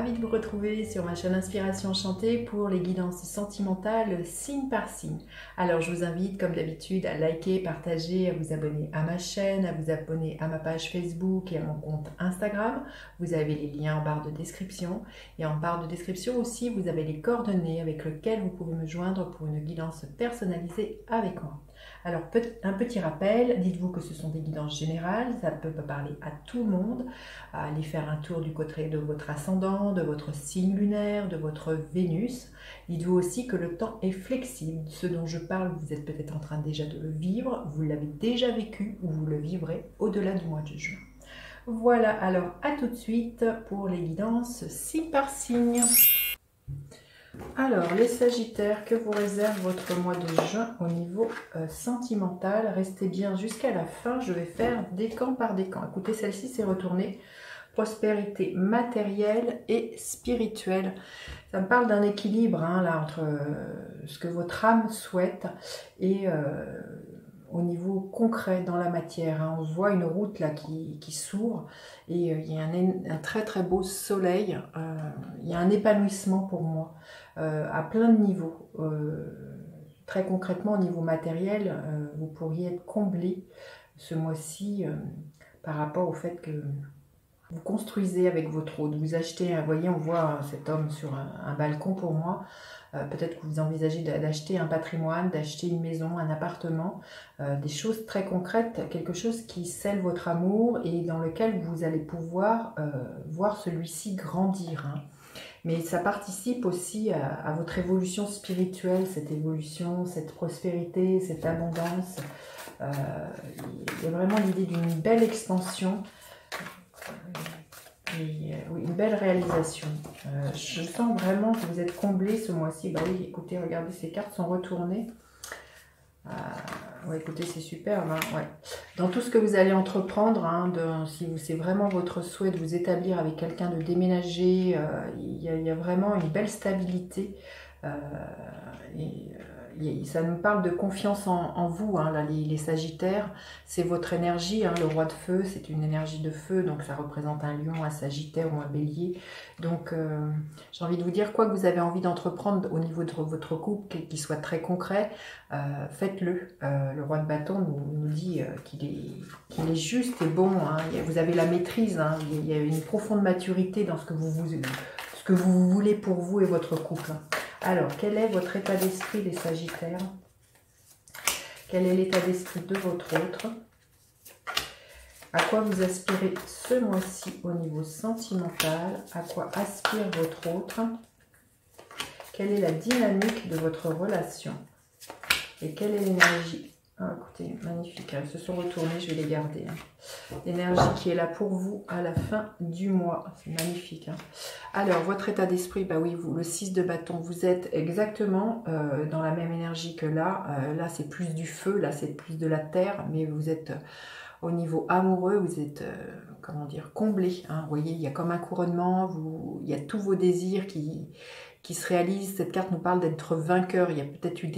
ravie de vous retrouver sur ma chaîne Inspiration Enchantée pour les guidances sentimentales signe par signe. Alors je vous invite comme d'habitude à liker, partager, à vous abonner à ma chaîne, à vous abonner à ma page Facebook et à mon compte Instagram. Vous avez les liens en barre de description et en barre de description aussi vous avez les coordonnées avec lesquelles vous pouvez me joindre pour une guidance personnalisée avec moi. Alors un petit rappel, dites-vous que ce sont des guidances générales, ça peut parler à tout le monde. Allez faire un tour du côté de votre ascendant, de votre signe lunaire, de votre Vénus. Dites-vous aussi que le temps est flexible. Ce dont je parle, vous êtes peut-être en train déjà de le vivre, vous l'avez déjà vécu ou vous le vivrez au-delà du mois de juin. Voilà, alors à tout de suite pour les guidances signe par signe. Alors, les Sagittaires, que vous réserve votre mois de juin au niveau sentimental? Restez bien jusqu'à la fin, je vais faire décan par décan. Écoutez, celle-ci c'est retourné prospérité matérielle et spirituelle. Ça me parle d'un équilibre là, entre ce que votre âme souhaite et au niveau concret dans la matière. On voit une route là qui s'ouvre et il y a un très très beau soleil. Il y a un épanouissement pour moi à plein de niveaux. Très concrètement au niveau matériel, vous pourriez être comblé ce mois-ci par rapport au fait que vous construisez avec votre hôte, vous achetez, vous voyez, on voit cet homme sur un balcon pour moi. Peut-être que vous envisagez d'acheter un patrimoine, d'acheter une maison, un appartement, des choses très concrètes, quelque chose qui scelle votre amour et dans lequel vous allez pouvoir voir celui-ci grandir. Mais ça participe aussi à votre évolution spirituelle, cette évolution, cette prospérité, cette abondance. Il y a vraiment l'idée d'une belle expansion. Et, oui, une belle réalisation. Je sens vraiment que vous êtes comblé ce mois-ci. Bah oui, écoutez, regardez, ces cartes sont retournées. Ouais, écoutez, c'est superbe. Ouais. Dans tout ce que vous allez entreprendre, si c'est vraiment votre souhait de vous établir avec quelqu'un, de déménager, il y a vraiment une belle stabilité. Ça nous parle de confiance en vous, là, les Sagittaires. C'est votre énergie, le roi de feu, c'est une énergie de feu, donc ça représente un lion, un Sagittaire ou un bélier. Donc j'ai envie de vous dire, quoi que vous avez envie d'entreprendre au niveau de votre couple, qui soit très concret, faites-le. Le roi de bâton nous dit qu'il est juste et bon. Vous avez la maîtrise, il y a une profonde maturité dans ce que vous voulez pour vous et votre couple. Alors, quel est votre état d'esprit, les Sagittaires? Quel est l'état d'esprit de votre autre? À quoi vous aspirez ce mois-ci au niveau sentimental? À quoi aspire votre autre? Quelle est la dynamique de votre relation? Et quelle est l'énergie? Écoutez, magnifique, elles se sont retournées, je vais les garder. L'énergie qui est là pour vous à la fin du mois, c'est magnifique. Alors, votre état d'esprit, bah oui, vous, le 6 de bâton, vous êtes exactement dans la même énergie que là. Là, c'est plus du feu, là, c'est plus de la terre, mais vous êtes au niveau amoureux, vous êtes, comment dire, comblé. Vous voyez, il y a comme un couronnement, il y a tous vos désirs qui se réalisent. Cette carte nous parle d'être vainqueur. Il y a peut-être eu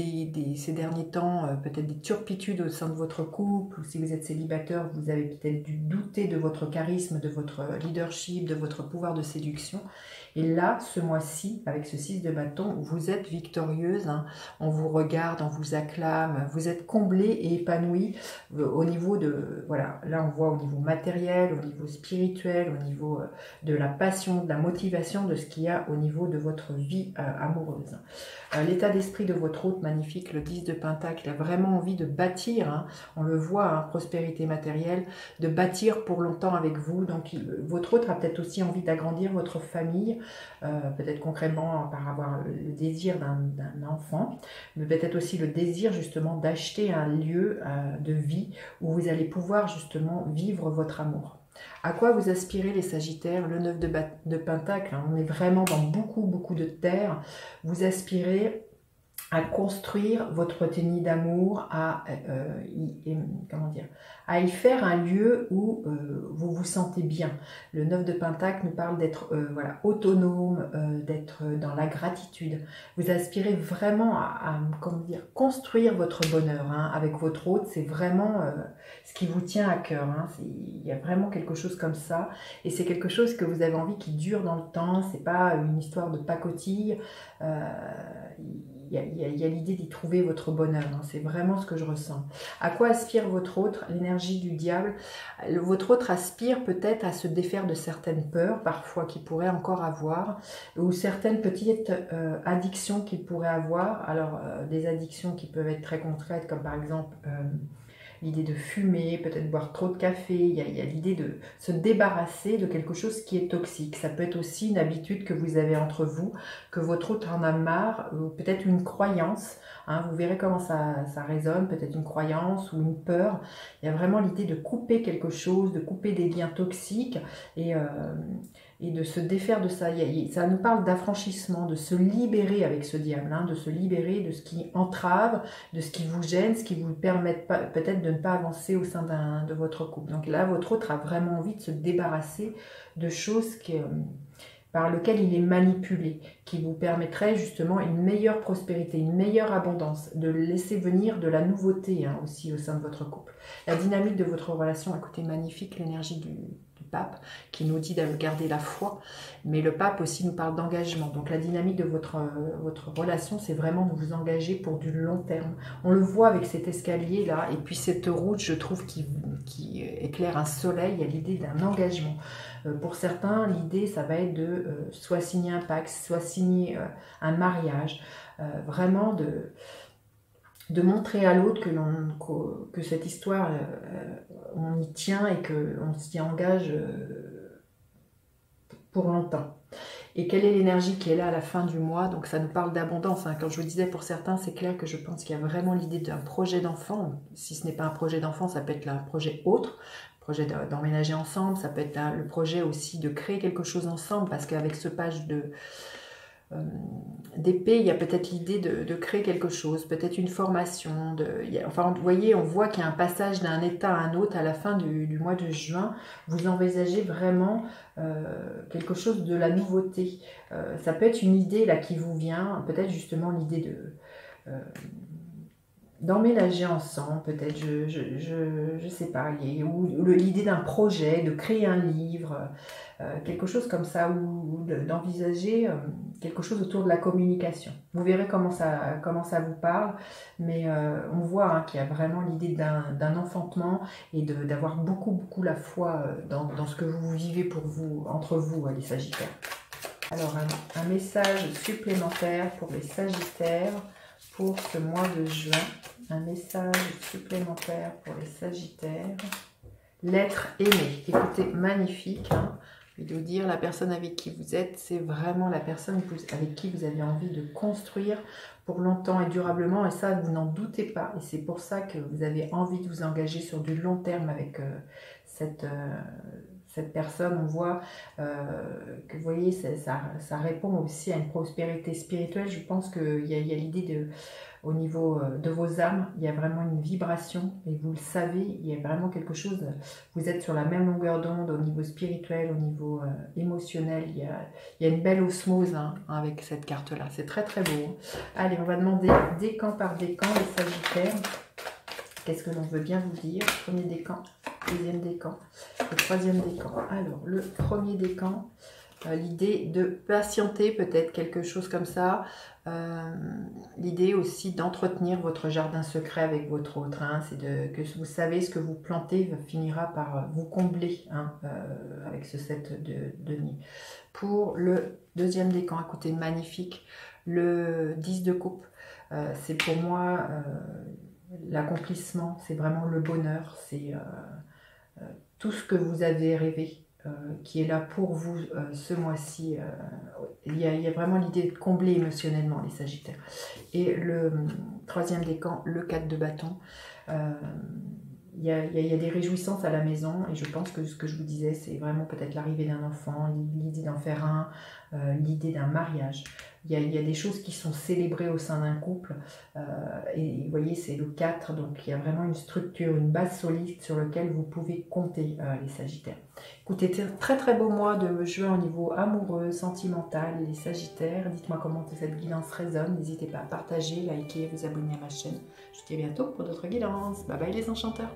ces derniers temps, peut-être des turpitudes au sein de votre couple, ou si vous êtes célibataire, vous avez peut-être dû douter de votre charisme, de votre leadership, de votre pouvoir de séduction. Et là, ce mois-ci, avec ce 6 de bâton, vous êtes victorieuse. On vous regarde, on vous acclame, vous êtes comblée et épanouie au niveau de, voilà, là on voit au niveau matériel, au niveau spirituel, au niveau de la passion, de la motivation, de ce qu'il y a au niveau de votre vie amoureuse. L'état d'esprit de votre hôte, magnifique, le 10 de Pentacle, il a vraiment envie de bâtir, on le voit, prospérité matérielle, de bâtir pour longtemps avec vous. Donc votre hôte a peut-être aussi envie d'agrandir votre famille, peut-être concrètement par avoir le désir d'un enfant, mais peut-être aussi le désir justement d'acheter un lieu de vie où vous allez pouvoir justement vivre votre amour. À quoi vous aspirez, les Sagittaires? Le 9 de Pentacle, on est vraiment dans beaucoup de terre. Vous aspirez à construire votre nid d'amour, comment dire, à y faire un lieu où vous vous sentez bien. Le 9 de Pentacle nous parle d'être voilà, autonome, d'être dans la gratitude. Vous aspirez vraiment comment dire, construire votre bonheur hein, avec votre hôte. C'est vraiment ce qui vous tient à cœur. Hein. Il y a vraiment quelque chose comme ça. Et c'est quelque chose que vous avez envie qui dure dans le temps. C'est pas une histoire de pacotille. Il y a l'idée d'y trouver votre bonheur, hein. C'est vraiment ce que je ressens. À quoi aspire votre autre? L'énergie du diable. Votre autre aspire peut-être à se défaire de certaines peurs, parfois qu'il pourrait encore avoir, ou certaines petites addictions qu'il pourrait avoir. Alors, des addictions qui peuvent être très concrètes, comme par exemple l'idée de fumer, peut-être boire trop de café, il y a l'idée de se débarrasser de quelque chose qui est toxique. Ça peut être aussi une habitude que vous avez entre vous, que votre autre en a marre, ou peut-être une croyance, hein, vous verrez comment ça résonne, peut-être une croyance ou une peur. Il y a vraiment l'idée de couper quelque chose, de couper des liens toxiques et de se défaire de ça. Ça nous parle d'affranchissement, de se libérer avec ce diable, hein, de se libérer de ce qui entrave, de ce qui vous gêne, ce qui vous permet peut-être de ne pas avancer au sein de votre couple. Donc là, votre autre a vraiment envie de se débarrasser de choses par lesquelles il est manipulé, qui vous permettraient justement une meilleure prospérité, une meilleure abondance, de laisser venir de la nouveauté hein, aussi au sein de votre couple. La dynamique de votre relation, écoutez, magnifique, l'énergie du pape qui nous dit de garder la foi, mais le pape aussi nous parle d'engagement. Donc la dynamique de votre relation, c'est vraiment de vous engager pour du long terme. On le voit avec cet escalier là, et puis cette route, je trouve, qui éclaire un soleil. Il y a l'idée d'un engagement. Pour certains, l'idée, ça va être de soit signer un pacte, soit signer un mariage, vraiment de montrer à l'autre que cette histoire, on y tient et qu'on s'y engage pour longtemps. Et quelle est l'énergie qui est là à la fin du mois? Donc ça nous parle d'abondance. Hein. Comme je vous disais, pour certains, c'est clair que je pense qu'il y a vraiment l'idée d'un projet d'enfant. Si ce n'est pas un projet d'enfant, ça peut être un projet autre. Projet d'emménager ensemble, ça peut être le projet aussi de créer quelque chose ensemble, parce qu'avec ce page d'épée, il y a peut-être l'idée de créer quelque chose, peut-être une formation. Enfin, vous voyez, on voit qu'il y a un passage d'un état à un autre à la fin du mois de juin. Vous envisagez vraiment quelque chose de la nouveauté. Ça peut être une idée là qui vous vient, peut-être justement l'idée d'emménager ensemble, peut-être, je sais pas, ou l'idée d'un projet, de créer un livre, quelque chose comme ça, ou d'envisager quelque chose autour de la communication. Vous verrez comment ça vous parle, mais on voit hein, qu'il y a vraiment l'idée d'un enfantement et d'avoir beaucoup la foi dans ce que vous vivez pour vous, entre vous, les Sagittaires. Alors, un message supplémentaire pour les Sagittaires pour ce mois de juin. Un message supplémentaire pour les Sagittaires. L'être aimé. Écoutez, magnifique. Hein. Je vais vous dire, la personne avec qui vous êtes, c'est vraiment la personne avec qui vous avez envie de construire pour longtemps et durablement. Et ça, vous n'en doutez pas. Et c'est pour ça que vous avez envie de vous engager sur du long terme avec cette personne. On voit que, vous voyez, ça répond aussi à une prospérité spirituelle. Je pense qu'il y a l'idée au niveau de vos âmes, il y a vraiment une vibration, et vous le savez, il y a vraiment quelque chose, vous êtes sur la même longueur d'onde au niveau spirituel, au niveau émotionnel, il y a une belle osmose hein, avec cette carte-là, c'est très beau. Hein. Allez, on va demander décan par décan, les Sagittaires, qu'est-ce que l'on veut bien vous dire? Premier décan, deuxième décan, le troisième décan. Alors, le premier décan, l'idée de patienter, peut-être quelque chose comme ça. L'idée aussi d'entretenir votre jardin secret avec votre autre. Hein, c'est que vous savez ce que vous plantez finira par vous combler hein, avec ce set de nid. Pour le deuxième décan, écoutez, magnifique. Le 10 de coupe, c'est pour moi l'accomplissement, c'est vraiment le bonheur, c'est tout ce que vous avez rêvé. Qui est là pour vous ce mois-ci. Il y a vraiment l'idée de combler émotionnellement les Sagittaires. Et le troisième décan, le 4 de bâton. Il y a des réjouissances à la maison et je pense que ce que je vous disais, c'est vraiment peut-être l'arrivée d'un enfant, l'idée d'en faire un, l'idée d'un mariage. il y a des choses qui sont célébrées au sein d'un couple. Et vous voyez, c'est le 4, donc il y a vraiment une structure, une base solide sur laquelle vous pouvez compter, les Sagittaires. Écoutez, très très beau mois de juin au niveau amoureux, sentimental, les Sagittaires. Dites-moi comment cette guidance résonne. N'hésitez pas à partager, liker, vous abonner à ma chaîne. Je vous dis à bientôt pour d'autres guidances. Bye bye les enchanteurs.